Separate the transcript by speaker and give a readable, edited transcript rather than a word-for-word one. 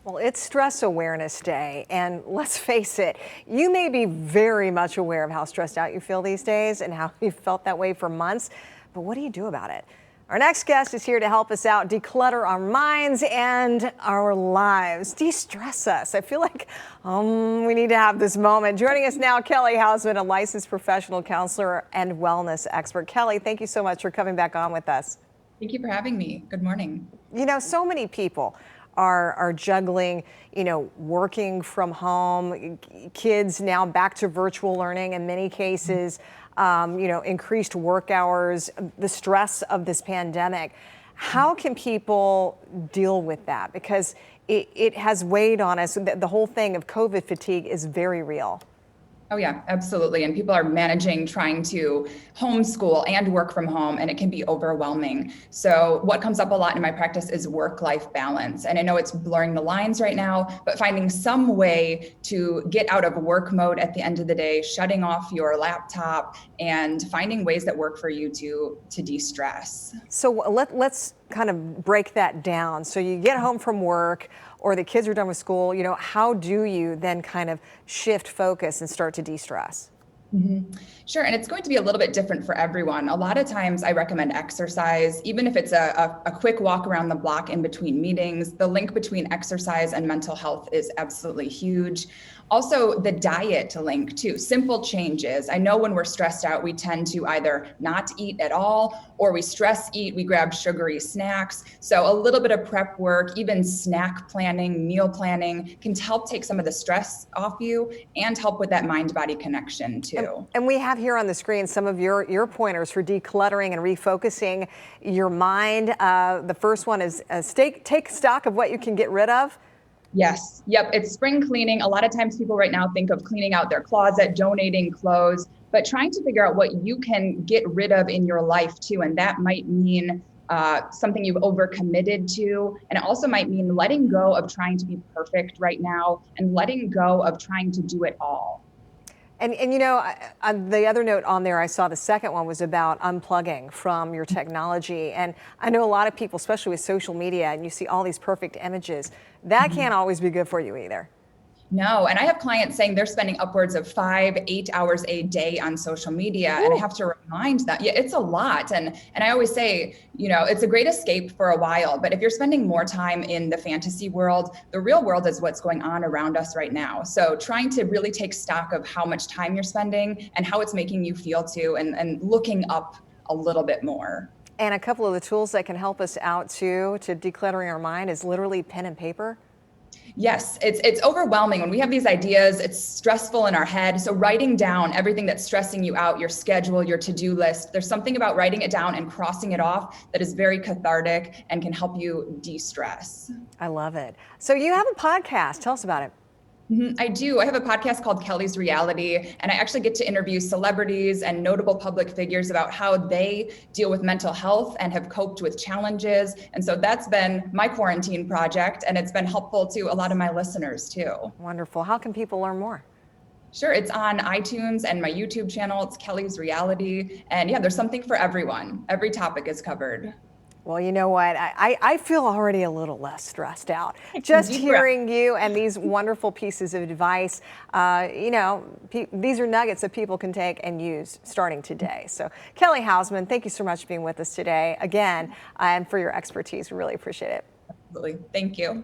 Speaker 1: Well, it's Stress Awareness Day, and let's face it, you may be very much aware of how stressed out you feel these days and how you've felt that way for months, but what do you do about it? Our next guest is here to help us out, declutter our minds and our lives, de-stress us. I feel like we need to have this moment. Joining us now, Kelly Hausman, a licensed professional counselor and wellness expert. Kelly, thank you so much for coming back on with us.
Speaker 2: Thank you for having me. Good morning.
Speaker 1: You know, so many people are juggling, working from home, kids now back to virtual learning in many cases, increased work hours, the stress of this pandemic. How can people deal with that? Because it has weighed on us. The whole thing of COVID fatigue is very real.
Speaker 2: Oh yeah, absolutely. And people are managing, trying to homeschool and work from home, and it can be overwhelming. So what comes up a lot in my practice is work-life balance. And I know it's blurring the lines right now, but finding some way to get out of work mode at the end of the day, shutting off your laptop and finding ways that work for you to de-stress.
Speaker 1: So let's kind of break that down. So you get home from work or the kids are done with school, how do you then kind of shift focus and start to de-stress?
Speaker 2: Mm-hmm. Sure. And it's going to be a little bit different for everyone. A lot of times I recommend exercise, even if it's a quick walk around the block in between meetings. The link between exercise and mental health is absolutely huge. Also, the diet link too, simple changes. I know when we're stressed out, we tend to either not eat at all, or we stress eat, we grab sugary snacks. So a little bit of prep work, even snack planning, meal planning can help take some of the stress off you and help with that mind-body connection too.
Speaker 1: And we have here on the screen some of your pointers for decluttering and refocusing your mind. The first one is take stock of what you can get rid of.
Speaker 2: Yes. Yep. It's spring cleaning. A lot of times people right now think of cleaning out their closet, donating clothes, but trying to figure out what you can get rid of in your life too. And that might mean something you've overcommitted to. And it also might mean letting go of trying to be perfect right now and letting go of trying to do it all.
Speaker 1: And the other note on there, I saw the second one was about unplugging from your technology. And I know a lot of people, especially with social media, and you see all these perfect images, that can't always be good for you either.
Speaker 2: No, and I have clients saying they're spending upwards of 5-8 hours a day on social media. Ooh. And I have to remind that, yeah, it's a lot. And I always say, it's a great escape for a while, but if you're spending more time in the fantasy world, the real world is what's going on around us right now. So trying to really take stock of how much time you're spending and how it's making you feel too, and looking up a little bit more.
Speaker 1: And a couple of the tools that can help us out too, to decluttering our mind is literally pen and paper.
Speaker 2: Yes, it's overwhelming when we have these ideas. It's stressful in our head. So writing down everything that's stressing you out, your schedule, your to-do list, there's something about writing it down and crossing it off that is very cathartic and can help you de-stress.
Speaker 1: I love it. So you have a podcast. Tell us about it.
Speaker 2: I do. I have a podcast called Kelly's Reality, and I actually get to interview celebrities and notable public figures about how they deal with mental health and have coped with challenges. And so that's been my quarantine project, and it's been helpful to a lot of my listeners too.
Speaker 1: Wonderful. How can people learn more?
Speaker 2: Sure. It's on iTunes and my YouTube channel. It's Kelly's Reality. And yeah, there's something for everyone. Every topic is covered.
Speaker 1: Well, you know what? I feel already a little less stressed out just hearing you and these wonderful pieces of advice. These are nuggets that people can take and use starting today. So Kelly Hausman, thank you so much for being with us today again and for your expertise. We really appreciate it.
Speaker 2: Absolutely. Thank you.